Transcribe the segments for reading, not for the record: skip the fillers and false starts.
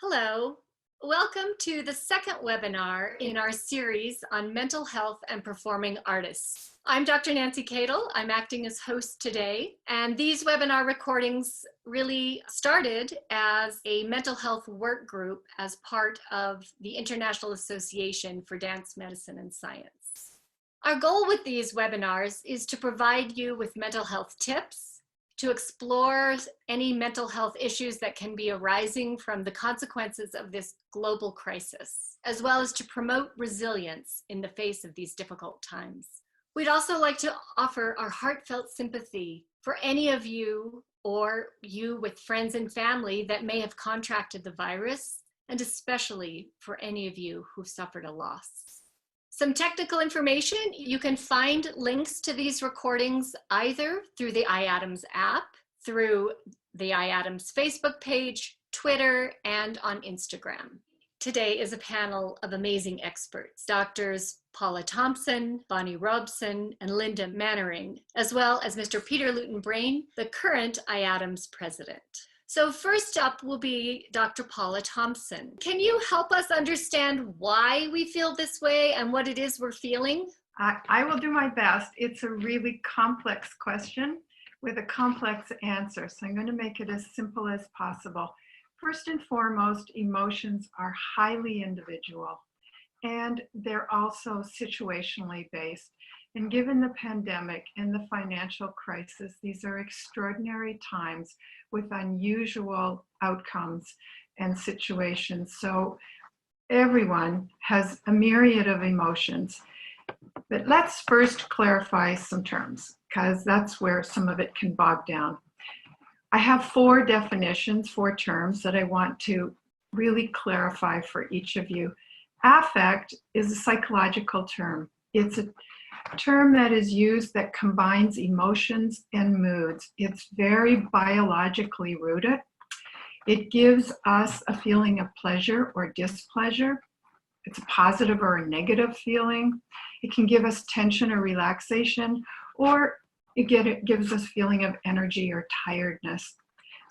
Hello, welcome to the second webinar in our series on mental health and performing artists. I'm Dr. Nancy Kadel. I'm acting as host today, and these webinar recordings really started as a mental health work group as part of the International Association for Dance Medicine and Science. Our goal with these webinars is to provide you with mental health tips, to explore any mental health issues that can be arising from the consequences of this global crisis, as well as to promote resilience in the face of these difficult times. We'd also like to offer our heartfelt sympathy for any of you or you with friends and family that may have contracted the virus, and especially for any of you who've suffered a loss. Some technical information: you can find links to these recordings either through the iAdams app, through the iAdams Facebook page, Twitter, and on Instagram. Today is a panel of amazing experts, Doctors Paula Thomson, Bonnie Robson, and Lynda Mainwaring, as well as Mr. Peter Lewton-Brain, the current iAdams president. So first up will be Dr. Paula Thomson. Can you help us understand why we feel this way and what it is we're feeling? I will do my best. It's a really complex question with a complex answer, so I'm going to make it as simple as possible. First and foremost, emotions are highly individual, and they're also situationally based. And given the pandemic and the financial crisis, these are extraordinary times with unusual outcomes and situations. So everyone has a myriad of emotions. But let's first clarify some terms, because that's where some of it can bog down. I have four definitions, four terms that I want to really clarify for each of you. Affect is a psychological term. It's a term that is used that combines emotions and moods. It's very biologically rooted. It gives us a feeling of pleasure or displeasure. It's a positive or a negative feeling. It can give us tension or relaxation, or it gives us a feeling of energy or tiredness.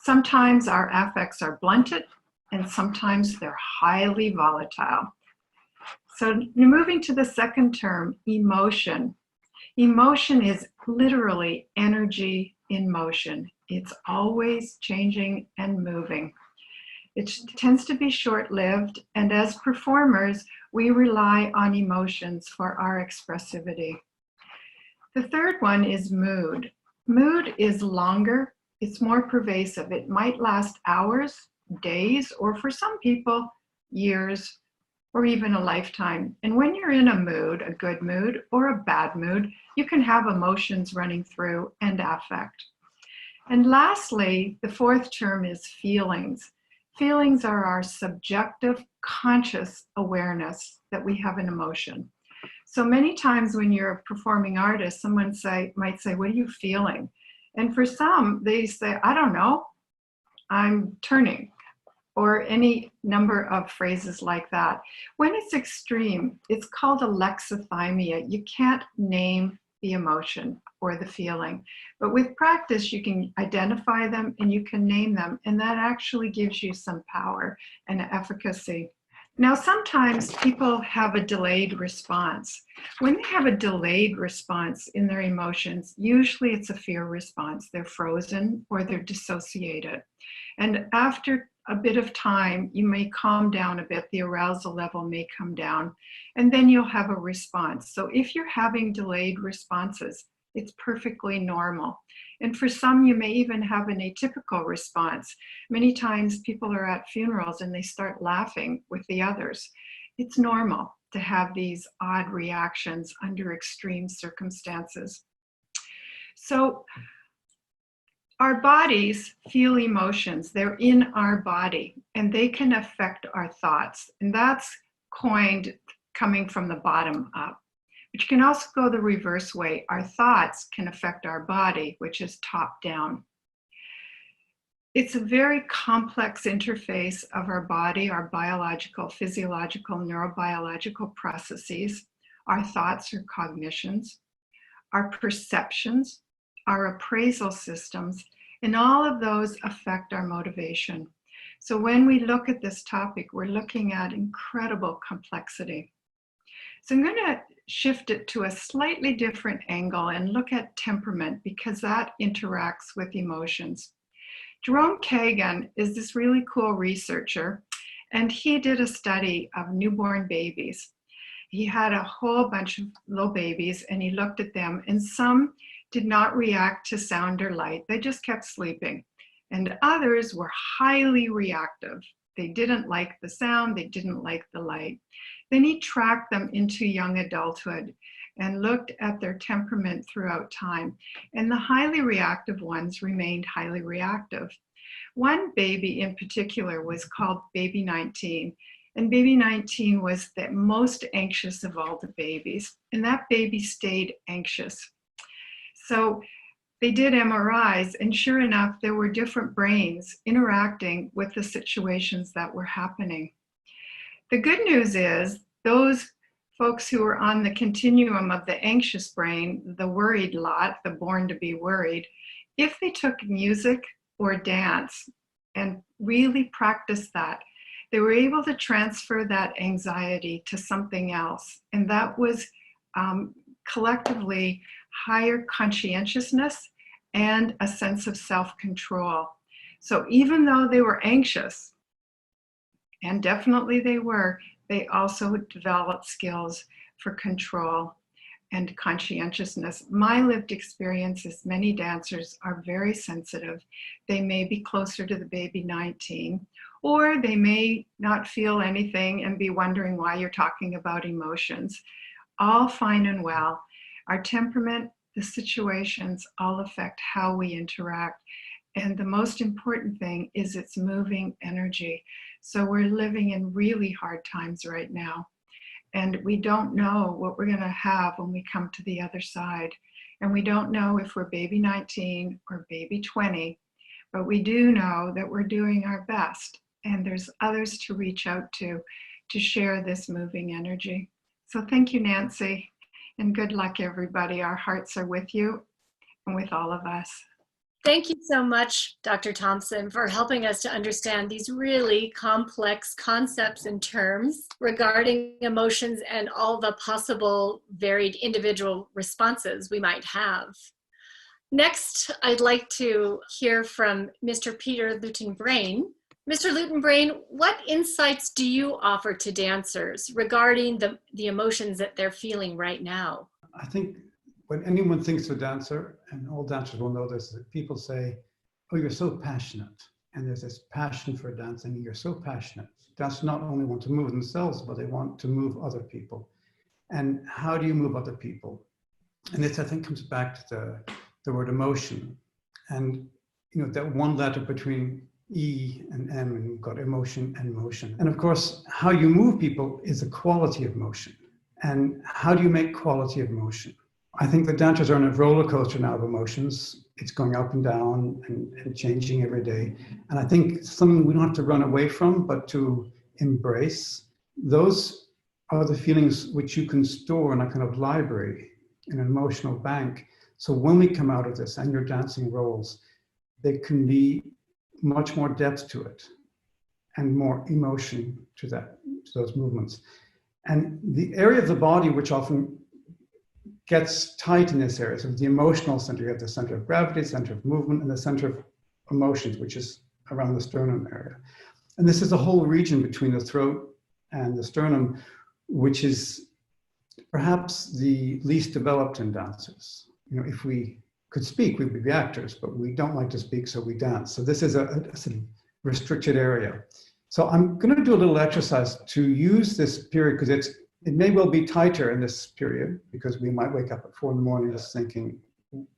Sometimes our affects are blunted, and sometimes they're highly volatile. So moving to the second term, emotion. Emotion is literally energy in motion. It's always changing and moving. It tends to be short-lived, and as performers, we rely on emotions for our expressivity. The third one is mood. Mood is longer, it's more pervasive. It might last hours, days, or for some people, years, or even a lifetime. And when you're in a mood, a good mood or a bad mood, you can have emotions running through and affect. And lastly, the fourth term is feelings. Feelings are our subjective, conscious awareness that we have an emotion. So many times when you're a performing artist, someone might say, "What are you feeling?" And for some, they say, "I don't know, I'm turning," or any number of phrases like that. When it's extreme, it's called alexithymia. You can't name the emotion or the feeling. But with practice, you can identify them and you can name them, and that actually gives you some power and efficacy. Now, sometimes people have a delayed response. When they have a delayed response in their emotions, usually it's a fear response. They're frozen or they're dissociated. And after a bit of time, you may calm down a bit, the arousal level may come down, and then you'll have a response. So if you're having delayed responses, it's perfectly normal. And for some, you may even have an atypical response. Many times people are at funerals and they start laughing with the others. It's normal to have these odd reactions under extreme circumstances. So our bodies feel emotions. They're in our body, and they can affect our thoughts. And that's coined coming from the bottom up. But you can also go the reverse way. Our thoughts can affect our body, which is top down. It's a very complex interface of our body, our biological, physiological, neurobiological processes. Our thoughts are cognitions, our perceptions, our appraisal systems, and all of those affect our motivation. So when we look at this topic, we're looking at incredible complexity. So I'm going to shift it to a slightly different angle and look at temperament, because that interacts with emotions. Jerome Kagan is this really cool researcher, and he did a study of newborn babies. He had a whole bunch of little babies, and he looked at them, and some did not react to sound or light. They just kept sleeping. And others were highly reactive. They didn't like the sound, they didn't like the light. Then he tracked them into young adulthood and looked at their temperament throughout time. And the highly reactive ones remained highly reactive. One baby in particular was called Baby 19. And Baby 19 was the most anxious of all the babies. And that baby stayed anxious. So they did MRIs, and sure enough, there were different brains interacting with the situations that were happening. The good news is those folks who were on the continuum of the anxious brain, the worried lot, the born to be worried, if they took music or dance and really practiced that, they were able to transfer that anxiety to something else. And that was collectively higher conscientiousness and a sense of self-control. So even though they were anxious, and definitely they also developed skills for control and conscientiousness. My lived experience is many dancers are very sensitive. They may be closer to the Baby 19, or they may not feel anything and be wondering why you're talking about emotions. All fine and well. Our temperament, the situations all affect how we interact. And the most important thing is it's moving energy. So we're living in really hard times right now. And we don't know what we're going to have when we come to the other side. And we don't know if we're Baby 19 or Baby 20, but we do know that we're doing our best. And there's others to reach out to share this moving energy. So thank you, Nancy. And good luck, everybody. Our hearts are with you and with all of us. Thank you so much, Dr. Thomson, for helping us to understand these really complex concepts and terms regarding emotions and all the possible varied individual responses we might have. Next, I'd like to hear from Mr. Peter Lewton-Brain. Mr. Lewton-Brain, what insights do you offer to dancers regarding the emotions that they're feeling right now? I think when anyone thinks of a dancer, and all dancers will know this, that people say, oh, you're so passionate. And there's this passion for dancing, you're so passionate. Dancers not only want to move themselves, but they want to move other people. And how do you move other people? And this, I think, comes back to the word emotion. And that one letter between E and M, and you've got emotion and motion. And of course, how you move people is the quality of motion. And how do you make quality of motion? I think the dancers are on a roller coaster now of emotions. It's going up and down and changing every day. And I think something we don't have to run away from, but to embrace. Those are the feelings which you can store in a kind of library, in an emotional bank. So when we come out of this and your dancing roles, there can be much more depth to it and more emotion to those movements. And the area of the body which often gets tight in this area, so the emotional center, you have the center of gravity, center of movement, and the center of emotions, which is around the sternum area. And this is a whole region between the throat and the sternum, which is perhaps the least developed in dancers. If we could speak, we would be actors, but we don't like to speak, so we dance. So this is a sort of restricted area. So I'm going to do a little exercise to use this period, because it may well be tighter in this period, because we might wake up at 4 in the morning just thinking,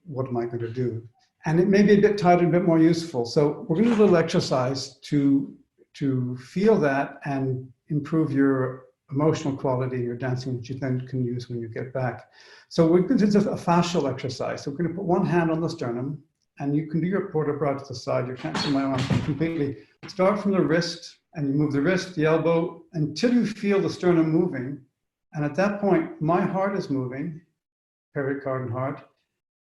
what am I going to do? And it may be a bit tighter, a bit more useful. So we're going to do a little exercise to feel that and improve your emotional quality, your dancing, which you then can use when you get back. So we're going to do a fascial exercise. So we're going to put one hand on the sternum, and you can do your port au bras to the side. You can't see my arm completely. Start from the wrist, and you move the wrist, the elbow, until you feel the sternum moving. And at that point, my heart is moving, pericardium heart,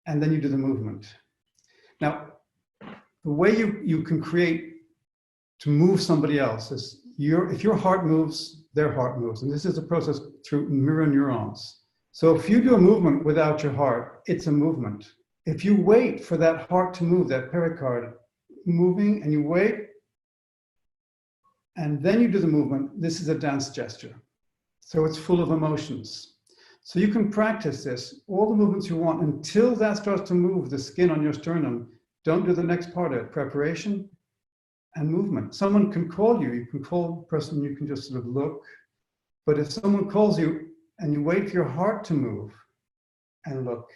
and then you do the movement. Now, the way you can create to move somebody else. If your heart moves, their heart moves. And this is a process through mirror neurons. So if you do a movement without your heart, it's a movement. If you wait for that heart to move, that pericard moving, and you wait, and then you do the movement, this is a dance gesture. So it's full of emotions. So you can practice this, all the movements you want, until that starts to move the skin on your sternum. Don't do the next part of it, preparation and movement. Someone can call you. You can call the person, you can just sort of look. But if someone calls you and you wait for your heart to move and look,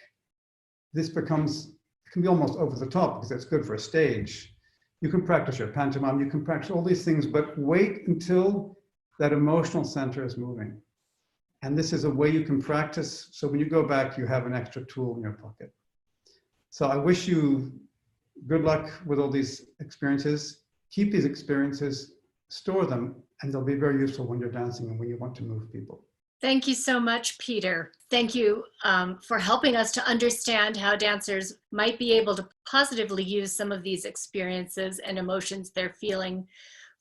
this can be almost over the top because it's good for a stage. You can practice your pantomime, you can practice all these things, but wait until that emotional center is moving. And this is a way you can practice. So when you go back, you have an extra tool in your pocket. So I wish you good luck with all these experiences. Keep these experiences, store them, and they'll be very useful when you're dancing and when you want to move people. Thank you so much, Peter. Thank you for helping us to understand how dancers might be able to positively use some of these experiences and emotions they're feeling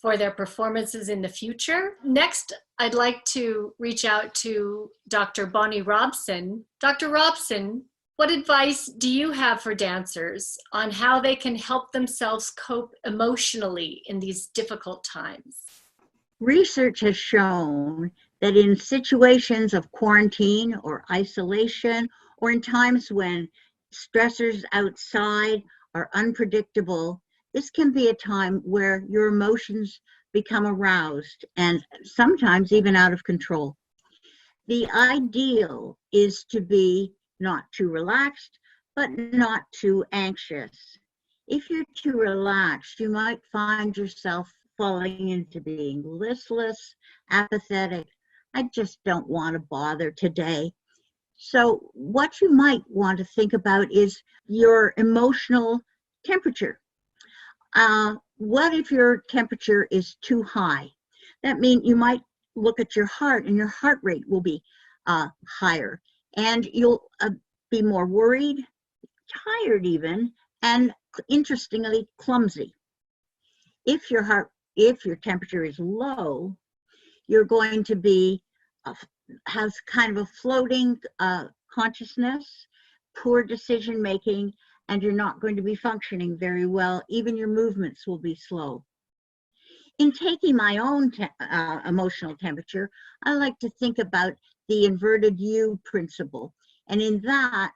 for their performances in the future. Next, I'd like to reach out to Dr. Bonnie Robson. Dr. Robson, what advice do you have for dancers on how they can help themselves cope emotionally in these difficult times? Research has shown that in situations of quarantine or isolation, or in times when stressors outside are unpredictable, this can be a time where your emotions become aroused and sometimes even out of control. The ideal is to be not too relaxed, but not too anxious. If you're too relaxed, you might find yourself falling into being listless, apathetic. I just don't want to bother today. So what you might want to think about is your emotional temperature. What if your temperature is too high? That means you might look at your heart and your heart rate will be higher, and you'll be more worried, tired even, and interestingly clumsy. If your temperature is low, you're going to be has kind of a floating consciousness, poor decision making, and you're not going to be functioning very well. Even your movements will be slow. In taking my own emotional temperature, I like to think about the inverted U principle. And in that,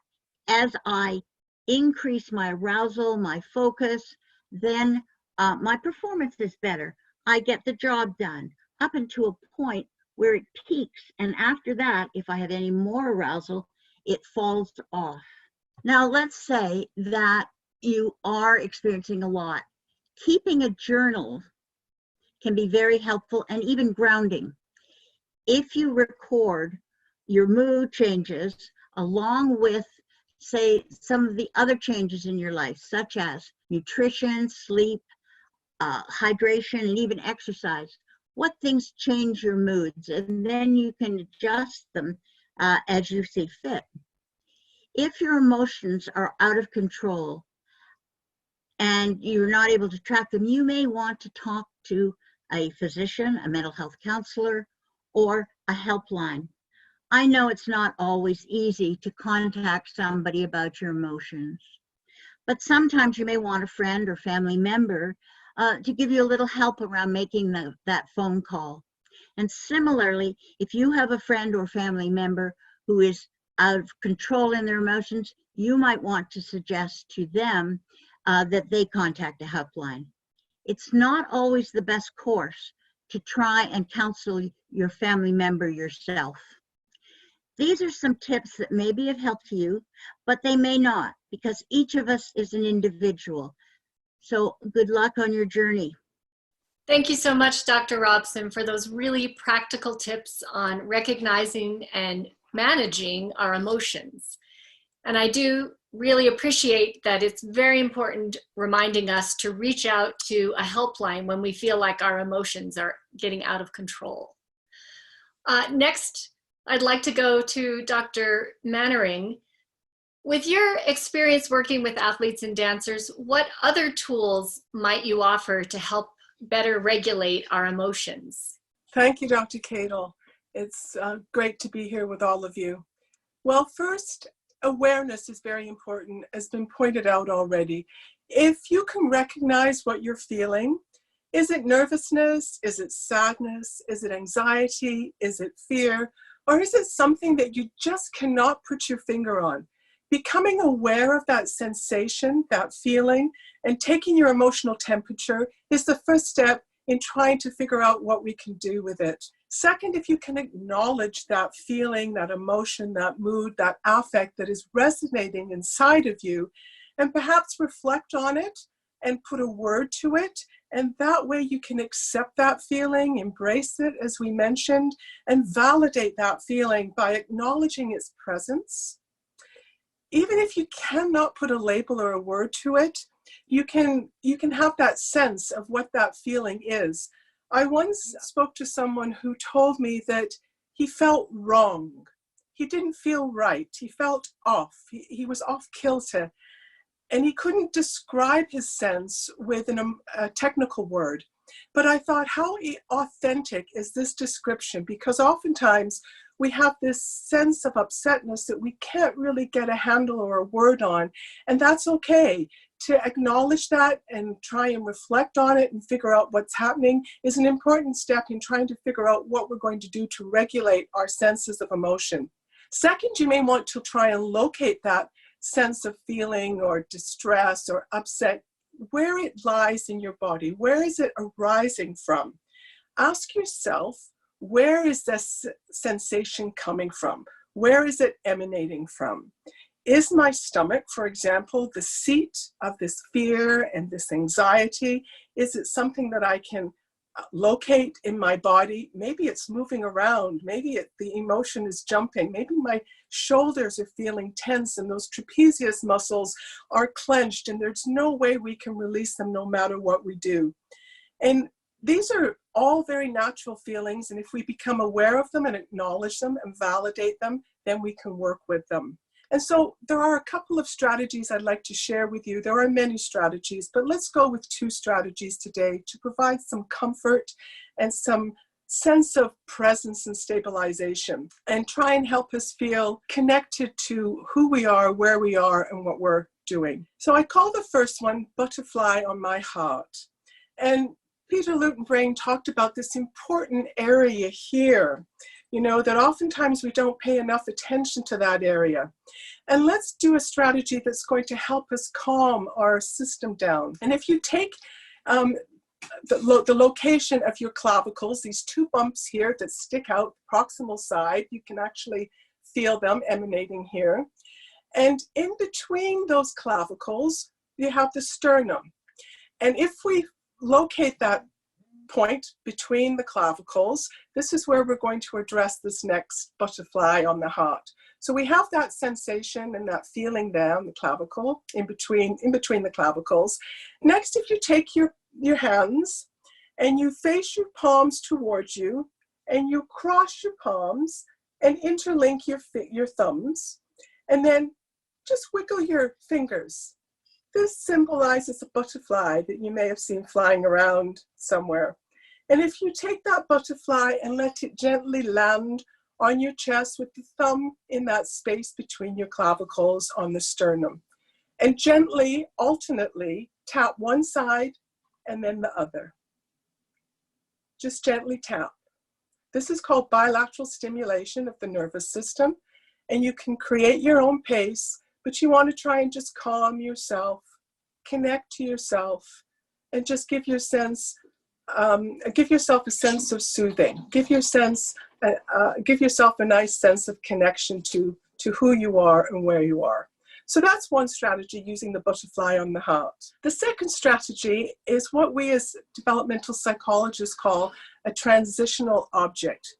as I increase my arousal, my focus, then my performance is better. I get the job done up until a point where it peaks. And after that, if I have any more arousal, it falls off. Now, let's say that you are experiencing a lot. Keeping a journal can be very helpful and even grounding. If you record your mood changes along with, say, some of the other changes in your life, such as nutrition, sleep, hydration, and even exercise, what things change your moods, and then you can adjust them as you see fit. If your emotions are out of control and you're not able to track them, you may want to talk to a physician, a mental health counselor, or a helpline. I know it's not always easy to contact somebody about your emotions, but sometimes you may want a friend or family member to give you a little help around making that phone call. And similarly, if you have a friend or family member who is out of control in their emotions, you might want to suggest to them that they contact a helpline. It's not always the best course to try and counsel your family member yourself. These are some tips that maybe have helped you, but they may not, because each of us is an individual. So good luck on your journey. Thank you so much, Dr. Robson, for those really practical tips on recognizing and managing our emotions. And I do really appreciate that it's very important reminding us to reach out to a helpline when we feel like our emotions are getting out of control. Next, I'd like to go to Dr. Mainwaring. With your experience working with athletes and dancers, what other tools might you offer to help better regulate our emotions? Thank you, Dr. Kadel. It's great to be here with all of you. Well, first, awareness is very important, as been pointed out already. If you can recognize what you're feeling, is it nervousness? Is it sadness? Is it anxiety? Is it fear? Or is it something that you just cannot put your finger on? Becoming aware of that sensation, that feeling, and taking your emotional temperature is the first step in trying to figure out what we can do with it. Second, if you can acknowledge that feeling, that emotion, that mood, that affect that is resonating inside of you, and perhaps reflect on it and put a word to it, and that way you can accept that feeling, embrace it, as we mentioned, and validate that feeling by acknowledging its presence. Even if you cannot put a label or a word to it, you can have that sense of what that feeling is. I once spoke to someone who told me that he felt wrong. He didn't feel right. He felt off. He was off kilter. And he couldn't describe his sense with a technical word. But I thought, how authentic is this description? Because oftentimes we have this sense of upsetness that we can't really get a handle or a word on. And that's okay. To acknowledge that and try and reflect on it and figure out what's happening is an important step in trying to figure out what we're going to do to regulate our senses of emotion. Second, you may want to try and locate that sense of feeling or distress or upset, where it lies in your body. Where is it arising from? Ask yourself, where is this sensation coming from? Where is it emanating from? Is my stomach, for example, the seat of this fear and this anxiety? Is it something that I can locate in my body? Maybe it's moving around. Maybe the emotion is jumping. Maybe my shoulders are feeling tense and those trapezius muscles are clenched and there's no way we can release them no matter what we do. And these are all very natural feelings, and if we become aware of them and acknowledge them and validate them, then we can work with them. And so there are a couple of strategies I'd like to share with you. There are many strategies, but let's go with 2 strategies today to provide some comfort and some sense of presence and stabilization, and try and help us feel connected to who we are, where we are, and what we're doing. So I call the first one Butterfly on My Heart. And Peter Lewton-Brain talked about this important area here, that oftentimes we don't pay enough attention to that area. And let's do a strategy that's going to help us calm our system down. And if you take the location of your clavicles, these 2 bumps here that stick out proximal side, you can actually feel them emanating here. And in between those clavicles, you have the sternum. And if we locate that point between the clavicles, this is where we're going to address this next butterfly on the heart. So we have that sensation and that feeling down the clavicle, in between the clavicles. Next, if you take your hands and you face your palms towards you and you cross your palms and interlink your thumbs, and then just wiggle your fingers. This symbolizes a butterfly that you may have seen flying around somewhere. And if you take that butterfly and let it gently land on your chest with the thumb in that space between your clavicles on the sternum, and gently, alternately, tap one side and then the other. Just gently tap. This is called bilateral stimulation of the nervous system, and you can create your own pace, but you want to try and just calm yourself, connect to yourself, and just give yourself a sense of soothing. Give yourself a nice sense of connection to who you are and where you are. So that's one strategy, using the butterfly on the heart. The second strategy is what we as developmental psychologists call a transitional object.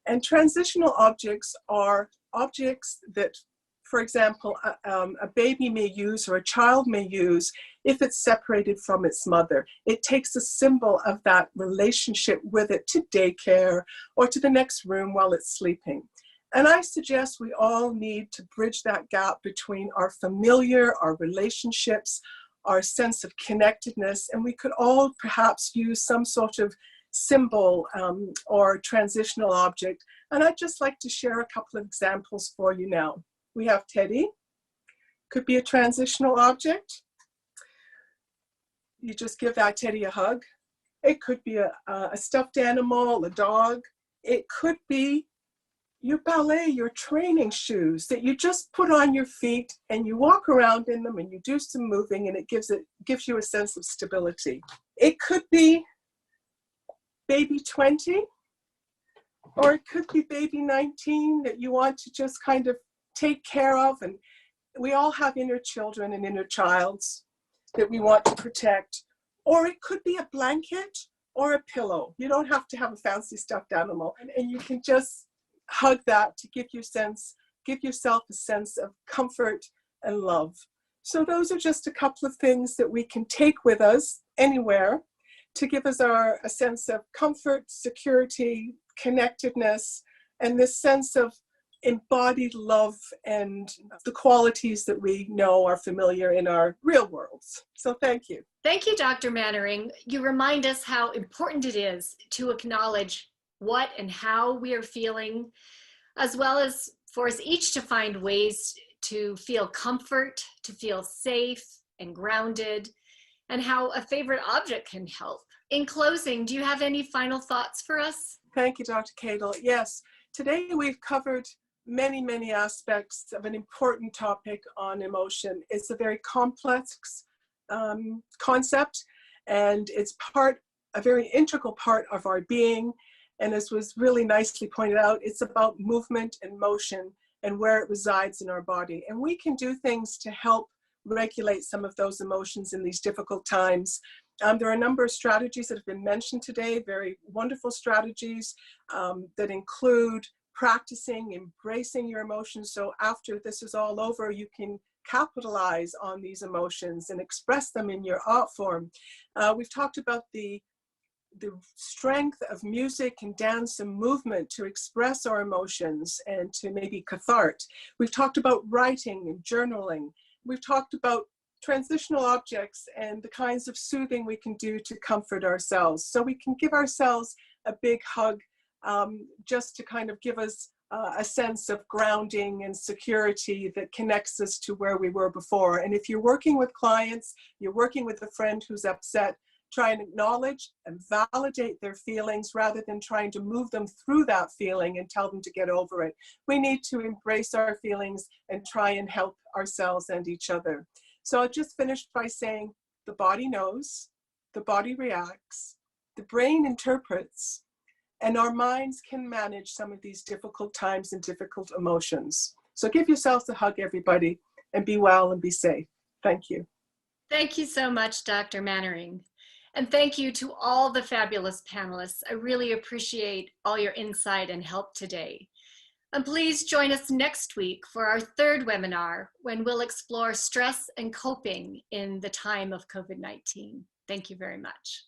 And transitional objects are objects that, for example, a baby may use or a child may use if it's separated from its mother. It takes a symbol of that relationship with it to daycare or to the next room while it's sleeping. And I suggest we all need to bridge that gap between our familiar, our relationships, our sense of connectedness, and we could all perhaps use some sort of symbol or transitional object. And I'd just like to share a couple of examples for you now. We have Teddy, could be a transitional object. You just give that Teddy a hug. It could be a stuffed animal, a dog. It could be your ballet, your training shoes that you just put on your feet and you walk around in them and you do some moving, and it gives you a sense of stability. It could be baby 20, or it could be baby 19 that you want to just kind of take care of. And we all have inner children and inner childs that we want to protect. Or it could be a blanket or a pillow. You don't have to have a fancy stuffed animal. And you can just hug that to give yourself a sense of comfort and love. So those are just a couple of things that we can take with us anywhere to give us a sense of comfort, security, connectedness, and this sense of embodied love and the qualities that we know are familiar in our real worlds. So thank you. Thank you, Dr. Mainwaring. You remind us how important it is to acknowledge what and how we are feeling, as well as for us each to find ways to feel comfort, to feel safe and grounded, and how a favorite object can help. In closing, do you have any final thoughts for us? Thank you, Dr. Kadel. Yes, today we've covered many, many aspects of an important topic on emotion. It's a very complex concept, and it's a very integral part of our being. And as was really nicely pointed out, it's about movement and motion and where it resides in our body. And we can do things to help regulate some of those emotions in these difficult times. There are a number of strategies that have been mentioned today, very wonderful strategies that include practicing, embracing your emotions. So after this is all over, you can capitalize on these emotions and express them in your art form. We've talked about the strength of music and dance and movement to express our emotions and to maybe cathartic. We've talked about writing and journaling. We've talked about transitional objects and the kinds of soothing we can do to comfort ourselves. So we can give ourselves a big hug just to kind of give us a sense of grounding and security that connects us to where we were before. And if you're working with clients, you're working with a friend who's upset, try and acknowledge and validate their feelings rather than trying to move them through that feeling and tell them to get over it. We need to embrace our feelings and try and help ourselves and each other. So I'll just finish by saying the body knows, the body reacts, the brain interprets, and our minds can manage some of these difficult times and difficult emotions. So give yourselves a hug, everybody, and be well and be safe. Thank you. Thank you so much, Dr. Mainwaring. And thank you to all the fabulous panelists. I really appreciate all your insight and help today. And please join us next week for our third webinar, when we'll explore stress and coping in the time of COVID-19. Thank you very much.